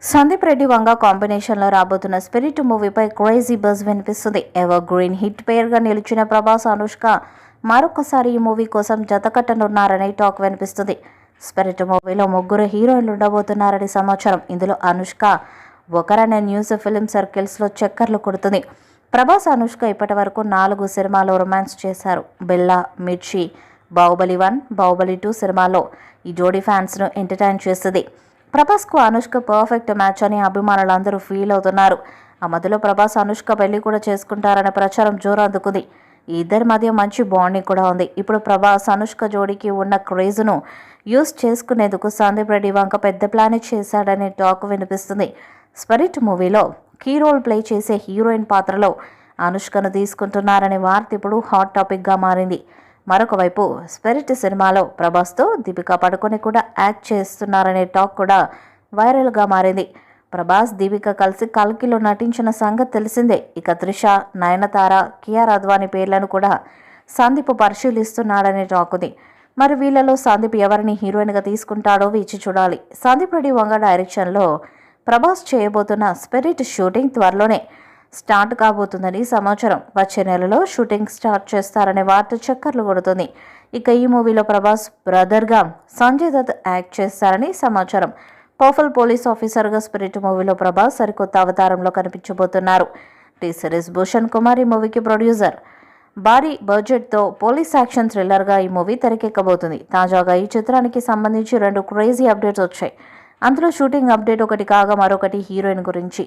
సందీప్ రెడ్డి వంగ కాంబినేషన్లో రాబోతున్న spirit మూవీపై crazy buzz వినిపిస్తుంది. ఎవర్ గ్రీన్ హిట్ పేరుగా నిలిచిన ప్రభాస్, అనుష్క మరొకసారి ఈ మూవీ కోసం జతకట్టనున్నారని టాక్ వినిపిస్తుంది. స్పిరిట్ మూవీలో ముగ్గురు హీరోయిన్లు ఉండబోతున్నారని సమాచారం. ఇందులో అనుష్క ఒకరనే న్యూస్ ఫిల్మ్ సర్కిల్స్లో చక్కర్లు కొడుతుంది. ప్రభాస్, అనుష్క ఇప్పటి వరకు 4 సినిమాల్లో రొమాన్స్ చేశారు. బిల్లా, మిర్చి, బాహుబలి 1, బాహుబలి 2 సినిమాల్లో ఈ జోడీ ఫ్యాన్స్ను ఎంటర్టైన్ చేస్తుంది. ప్రభాస్కు అనుష్క పర్ఫెక్ట్ మ్యాచ్ అని అభిమానులందరూ ఫీల్ అవుతున్నారు. ఆ మధ్యలో ప్రభాస్, అనుష్క పెళ్లి కూడా చేసుకుంటారనే ప్రచారం జోరు అందుకుంది. ఈ ఇద్దరి మధ్య మంచి బాండింగ్ కూడా ఉంది. ఇప్పుడు ప్రభాస్, అనుష్క జోడీకి ఉన్న క్రేజ్ను యూస్ చేసుకునేందుకు సందీప్ రెడ్డి వంక పెద్ద ప్లాన్ చేశాడనే టాక్ వినిపిస్తుంది. స్పిరిట్ మూవీలో కీ రోల్ ప్లే చేసే హీరోయిన్ పాత్రలో అనుష్కను తీసుకుంటున్నారనే వార్త ఇప్పుడు హాట్ టాపిక్గా మారింది. మరొక వైపు స్పిరిట్ సినిమాలో ప్రభాస్తో దీపికా పడుకొని కూడా యాక్ట్ చేస్తున్నారనే టాక్ కూడా వైరల్గా మారింది. ప్రభాస్, దీపిక కలిసి కల్కిలో నటించిన సంగతి తెలిసిందే. ఇక త్రిష, నయనతార, కియారా అద్వానీ పేర్లను కూడా సందీప్ పరిశీలిస్తున్నాడనే టాక్ ఉంది. మరి వీళ్ళలో సందీప్ ఎవరిని హీరోయిన్గా తీసుకుంటాడో వేచి చూడాలి. సందీప్ రెడ్డి వంగ డైరెక్షన్లో ప్రభాస్ చేయబోతున్న స్పిరిట్ షూటింగ్ త్వరలోనే స్టార్ట్ కాబోతుందని సమాచారం. వచ్చే నెలలో షూటింగ్ స్టార్ట్ చేస్తారనే వార్త చక్కర్లు కొడుతుంది. ఇక ఈ మూవీలో ప్రభాస్ బ్రదర్గా సంజయ్ దత్ యాక్ట్ చేస్తారని సమాచారం. పవర్ఫుల్ పోలీస్ ఆఫీసర్గా స్పిరిట్ మూవీలో ప్రభాస్ సరికొత్త అవతారంలో కనిపించబోతున్నారు. టీ సిరీస్ భూషణ్ కుమార్ ఈ మూవీకి ప్రొడ్యూసర్. భారీ బడ్జెట్తో పోలీస్ యాక్షన్ థ్రిల్లర్గా ఈ మూవీ తెరకెక్కబోతుంది. తాజాగా ఈ చిత్రానికి సంబంధించి 2 క్రేజీ అప్డేట్స్ వచ్చాయి. అందులో షూటింగ్ అప్డేట్ ఒకటి కాగా మరొకటి హీరోయిన్ గురించి.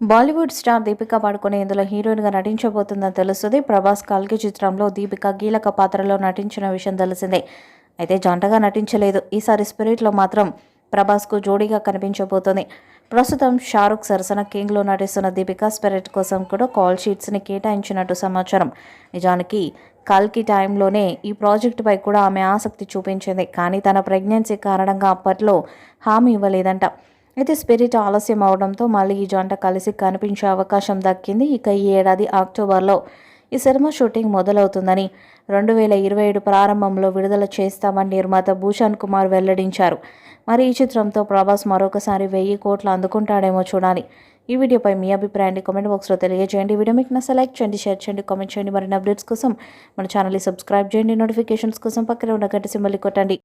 బాలీవుడ్ స్టార్ దీపికా పడుకొని ఇందులో హీరోయిన్గా నటించబోతుందని తెలుస్తుంది. ప్రభాస్ కల్కి చిత్రంలో దీపిక కీలక పాత్రలో నటించిన విషయం తెలిసిందే. అయితే జంటగా నటించలేదు. ఈసారి స్పిరిట్లో మాత్రం ప్రభాస్కు జోడీగా కనిపించబోతోంది. ప్రస్తుతం షారుఖ్ సరసన కింగ్లో నటిస్తున్న దీపిక స్పిరిట్ కోసం కూడా కాల్ షీట్స్ని కేటాయించినట్టు సమాచారం. నిజానికి కల్కి టైంలోనే ఈ ప్రాజెక్టుపై కూడా ఆమె ఆసక్తి చూపించింది. కానీ తన ప్రెగ్నెన్సీ కారణంగా అప్పట్లో హామీ ఇవ్వలేదంట. అయితే స్పిరిట్ ఆలస్యం అవడంతో మళ్ళీ ఈ జంట కలిసి కనిపించే అవకాశం దక్కింది. ఇక ఈ ఏడాది అక్టోబర్లో ఈ సినిమా షూటింగ్ మొదలవుతుందని, 2027 ప్రారంభంలో విడుదల చేస్తామని నిర్మాత భూషణ్ కుమార్ వెల్లడించారు. మరి ఈ చిత్రంతో ప్రభాస్ మరొకసారి 1000 కోట్లు అందుకుంటాడేమో చూడాలి. ఈ వీడియోపై మీ అభిప్రాయాన్ని కామెంట్ బాక్స్లో తెలియజేయండి. వీడియో మీకు నచ్చితే లైక్ చేయండి, షేర్ చేయండి, కామెంట్ చేయండి. మరిన్ని అప్డేట్స్ కోసం మన ఛానల్ని సబ్స్క్రైబ్ చేయండి. నోటిఫికేషన్స్ కోసం పక్కనే ఉన్న గంట సింబల్ని కొట్టండి.